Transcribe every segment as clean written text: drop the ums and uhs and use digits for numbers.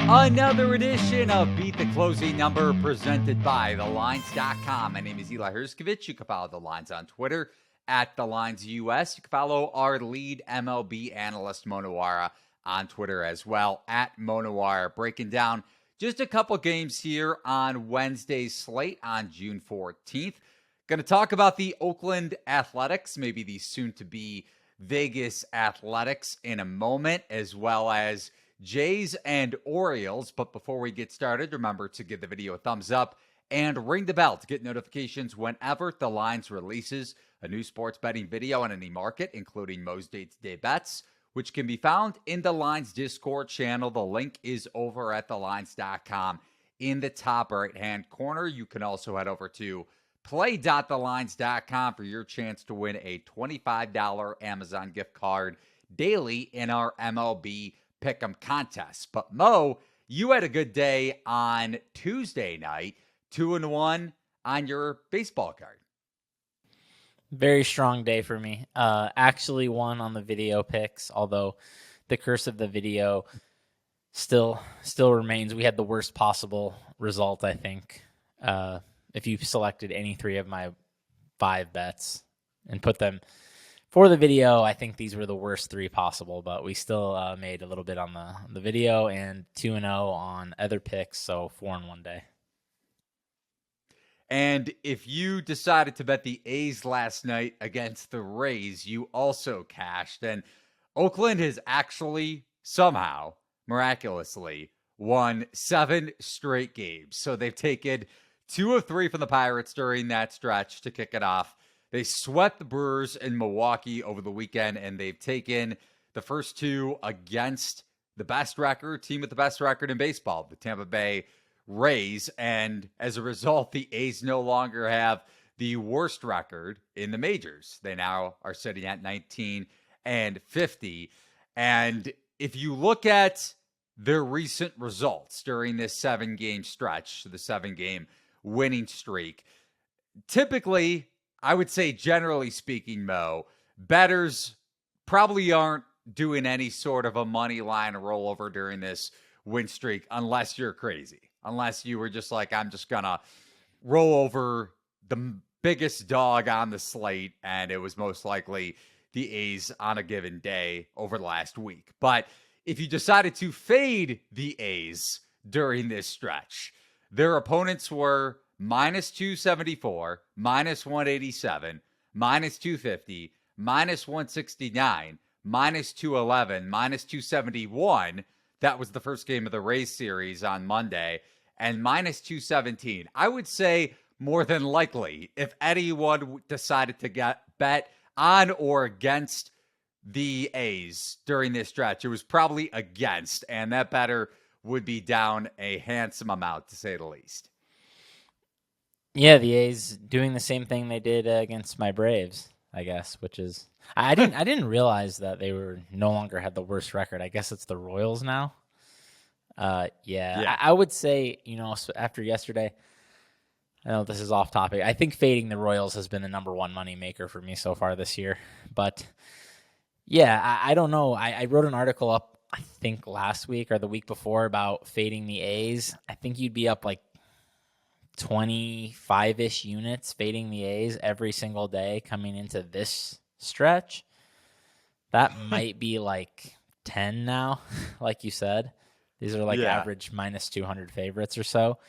Another edition of Beat the Closing Number presented by TheLines.com. My name is Eli Herskovich. You can follow The Lines on Twitter at TheLinesUS. You can follow our lead MLB analyst, Monowara, on Twitter as well, at Monowara. Breaking down just a couple games here on Wednesday's slate on June 14th. Going to talk about the Oakland Athletics, maybe the soon-to-be Vegas Athletics in a moment, as well as Jays and Orioles. But before we get started, remember to give the video a thumbs up and ring the bell to get notifications whenever The Lines releases a new sports betting video on any market, including Mo's Day-to-Day Bets, which can be found in The Lines Discord channel. The link is over at thelines.com in the top right-hand corner. You can also head over to play.thelines.com for your chance to win a $25 Amazon gift card daily in our MLB Pick'em contest. But Mo, you had a good day on Tuesday night, 2-1 on your baseball card. Very strong day for me. Actually won on the video picks, although the curse of the video still remains. We had the worst possible result, I think. If you selected any three of my 5 bets and put them for the video, I think these were the worst 3 possible, but we still made a little bit on the video and 2-0 on other picks, so 4-1 day. And if you decided to bet the A's last night against the Rays, you also cashed. And Oakland has actually somehow, miraculously, won 7 straight games. So they've taken 2 of 3 from the Pirates during that stretch to kick it off. They swept the Brewers in Milwaukee over the weekend, and they've taken the first 2 against the best record, team with the best record in baseball, the Tampa Bay Rays. And as a result, the A's no longer have the worst record in the majors. They now are sitting at 19-50. And if you look at their recent results during this 7-game stretch, the 7-game winning streak, typically, I would say generally speaking, Mo, bettors probably aren't doing any sort of a money line rollover during this win streak unless you're crazy. Unless you were just like, I'm just going to roll over the biggest dog on the slate, and it was most likely the A's on a given day over the last week. But if you decided to fade the A's during this stretch, their opponents were minus 274, minus 187, minus 250, minus 169, minus 211, minus 271. That was the first game of the Rays series on Monday. And minus 217. I would say more than likely, if anyone decided to bet on or against the A's during this stretch, it was probably against, and that better would be down a handsome amount, to say the least. Yeah, the A's doing the same thing they did against my Braves, I guess, which is I didn't realize that they were no longer had the worst record. I guess it's the Royals now. I would say, after yesterday, I know this is off topic. I think fading the Royals has been the number one money maker for me so far this year. But yeah, I don't know. I wrote an article up, I think last week or the week before, about fading the A's. I think you'd be up like 25-ish units fading the A's every single day coming into this stretch. That might be like 10 now, like you said. These are average minus 200 favorites or so.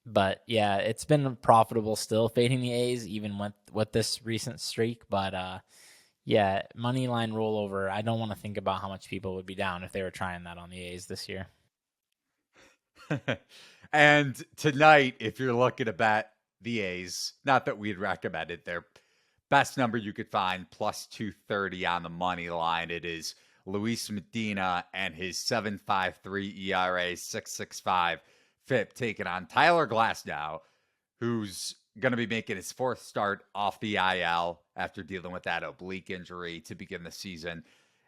But yeah, it's been profitable still fading the A's, even with this recent streak. But money line rollover, I don't want to think about how much people would be down if they were trying that on the A's this year. And tonight, if you're looking to bet the A's, not that we'd recommend it, their best number you could find, plus 230 on the money line. It is Luis Medina and his 7.53 ERA, 6.65 FIP taking on Tyler Glasnow, who's going to be making his 4th start off the IL after dealing with that oblique injury to begin the season.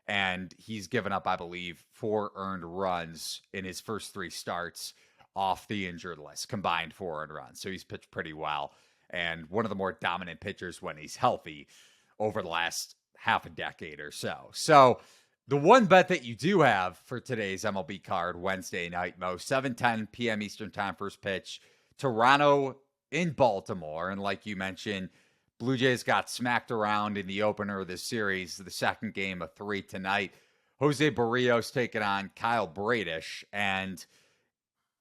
And he's given up, I believe, 4 earned runs in his first 3 starts off the injured list, combined 4 earned runs. So he's pitched pretty well, and one of the more dominant pitchers when he's healthy over the last half a decade or so. So The one bet that you do have for today's MLB card Wednesday night, Mo, 7:10 p.m. Eastern Time, first pitch, Toronto in Baltimore. And like you mentioned, Blue Jays got smacked around in the opener of this series, the second game of three tonight. Jose Barrios taking on Kyle Bradish, and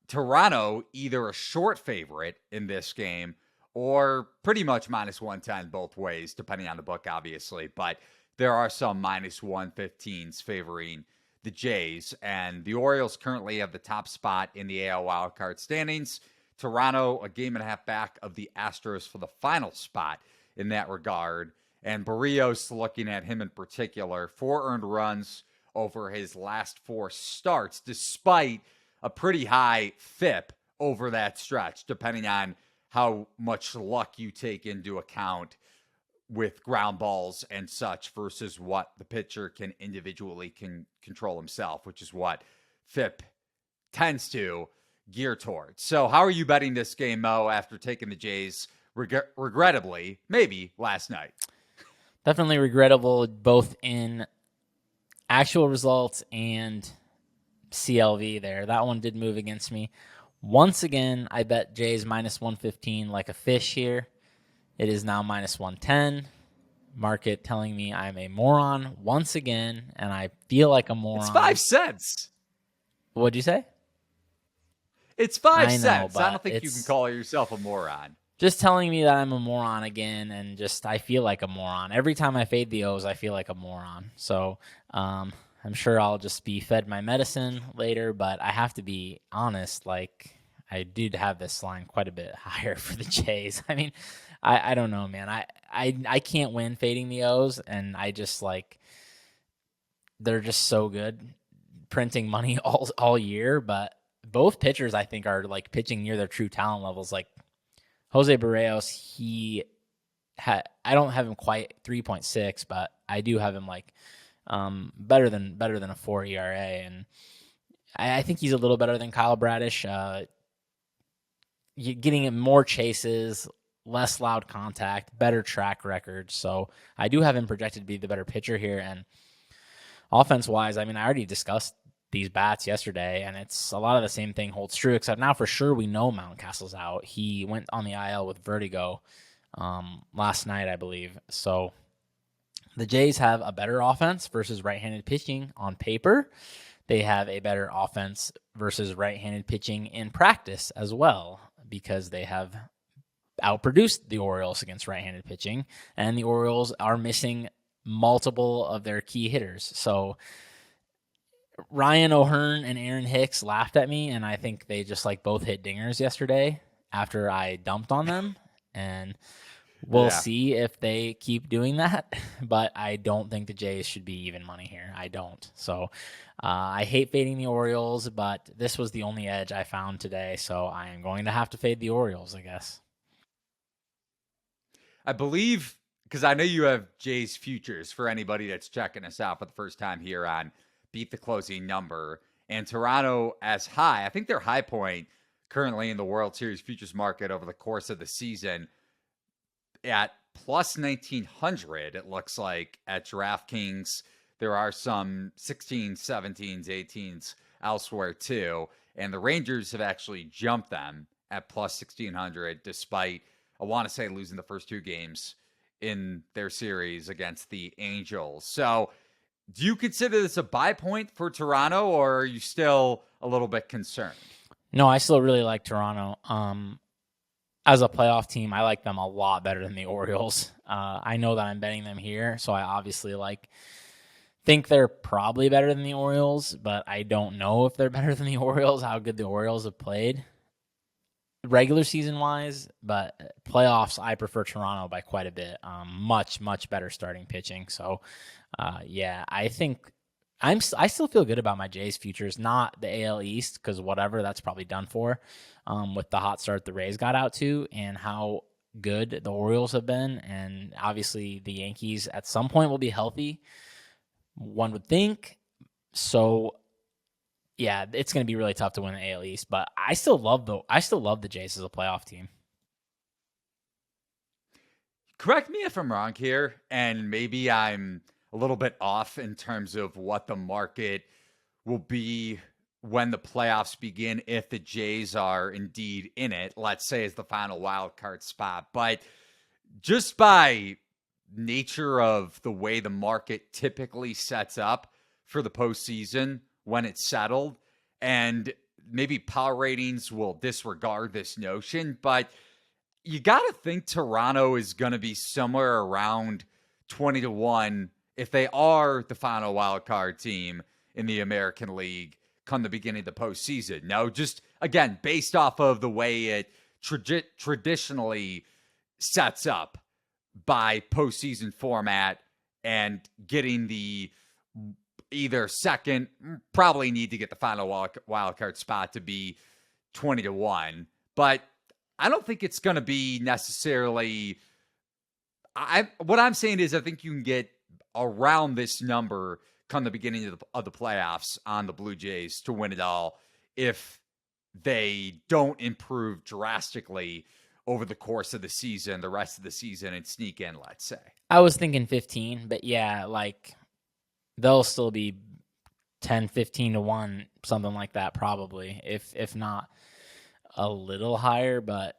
Toronto either a short favorite in this game or pretty much minus 110 both ways, depending on the book, obviously. But there are some minus 115s favoring the Jays. And the Orioles currently have the top spot in the AL wildcard standings. Toronto, a game and a half back of the Astros for the final spot in that regard. And Barrios, looking at him in particular, 4 earned runs over his last 4 starts, despite a pretty high FIP over that stretch, depending on how much luck you take into account with ground balls and such versus what the pitcher can individually control himself, which is what FIP tends to gear towards. So how are you betting this game, Mo, after taking the Jays regrettably, maybe last night? Definitely regrettable, both in actual results and CLV there. That one did move against me. Once again, I bet Jays minus 115 like a fish here. It is now minus 110. Market telling me I'm a moron once again, and I feel like a moron. It's 5 cents. What'd you say? It's 5 I know, cents. I but don't think you can call yourself a moron. Just telling me that I'm a moron again, and just I feel like a moron. Every time I fade the O's, I feel like a moron. So I'm sure I'll just be fed my medicine later, but I have to be honest, like I did have this line quite a bit higher for the Jays. I mean, I don't know, man. I can't win fading the O's, and I just like they're just so good printing money all year, but both pitchers I think are like pitching near their true talent levels. Like Jose Barrios, I don't have him quite 3.6, but I do have him like better than a 4 ERA, and I think he's a little better than Kyle Bradish. Getting him more chases, less loud contact, better track record. So I do have him projected to be the better pitcher here. And offense-wise, I mean, I already discussed these bats yesterday, and it's a lot of the same thing holds true, except now for sure we know Mountcastle's out. He went on the IL with vertigo last night, I believe. So the Jays have a better offense versus right-handed pitching on paper. They have a better offense versus right-handed pitching in practice as well, because they have outproduced the Orioles against right-handed pitching, and the Orioles are missing multiple of their key hitters. So Ryan O'Hearn and Aaron Hicks laughed at me, and I think they just like both hit dingers yesterday after I dumped on them, and we'll see if they keep doing that, but I don't think the Jays should be even money here. I don't. So I hate fading the Orioles, but this was the only edge I found today, so I am going to have to fade the Orioles, I guess. I believe, because I know you have Jays futures for anybody that's checking us out for the first time here on Beat the Closing Number, and Toronto as high. I think their high point currently in the World Series futures market over the course of the season at plus 1900, it looks like, at DraftKings. There are some 16s, 17s, 18s elsewhere too. And the Rangers have actually jumped them at plus 1600, despite, I want to say, losing the first 2 games in their series against the Angels. So do you consider this a buy point for Toronto, or are you still a little bit concerned? No, I still really like Toronto. As a playoff team, I like them a lot better than the Orioles. I know that I'm betting them here, so I obviously think they're probably better than the Orioles, but I don't know if they're better than the Orioles, how good the Orioles have played regular season wise, but playoffs, I prefer Toronto by quite a bit. Much, much better starting pitching. So, I think I still feel good about my Jays futures, not the AL East, because whatever, that's probably done for with the hot start the Rays got out to and how good the Orioles have been. And obviously the Yankees at some point will be healthy, one would think. So, yeah, it's going to be really tough to win the AL East, but I still love the Jays as a playoff team. Correct me if I'm wrong here, and maybe I'm a little bit off in terms of what the market will be when the playoffs begin, if the Jays are indeed in it, let's say, as the final wild card spot. But just by nature of the way the market typically sets up for the postseason when it's settled, and maybe power ratings will disregard this notion, but you got to think Toronto is going to be somewhere around 20-1 if they are the final wild card team in the American League come the beginning of the postseason. Now, just again, based off of the way it traditionally sets up by postseason format and getting the either second, probably need to get the final wild card spot to be 20-1, but I don't think it's going to be necessarily. What I'm saying is I think you can get around this number come the beginning of the playoffs on the Blue Jays to win it all if they don't improve drastically over the course of the season, the rest of the season, and sneak in, let's say. I was thinking 15, but yeah, like they'll still be 10, 15-1, something like that probably, if not a little higher. But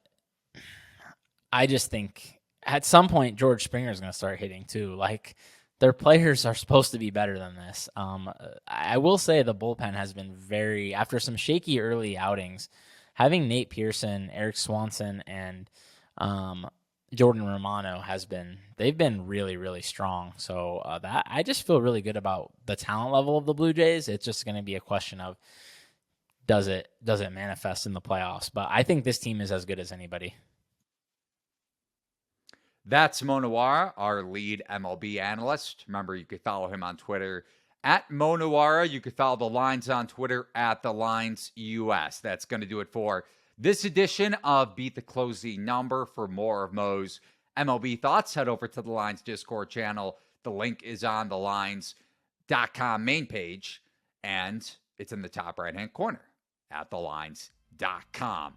I just think at some point George Springer is going to start hitting too. Like, their players are supposed to be better than this. I will say the bullpen has been very, after some shaky early outings, having Nate Pearson, Eric Swanson, and Jordan Romano they've been really, really strong. So that I just feel really good about the talent level of the Blue Jays. It's just going to be a question of does it manifest in the playoffs? But I think this team is as good as anybody. That's Mo Nawara, our lead MLB analyst. Remember, you could follow him on Twitter at Mo Nawara. You could follow the Lines on Twitter at The Lines US. That's going to do it for this edition of Beat the Closing Number. For more of Mo's MLB thoughts, head over to the Lines Discord channel. The link is on the Lines.com main page, and it's in the top right-hand corner at thelines.com.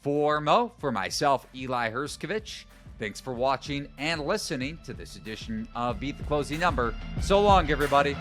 For Mo, for myself, Eli Herskovich, thanks for watching and listening to this edition of Beat the Closing Number. So long, everybody.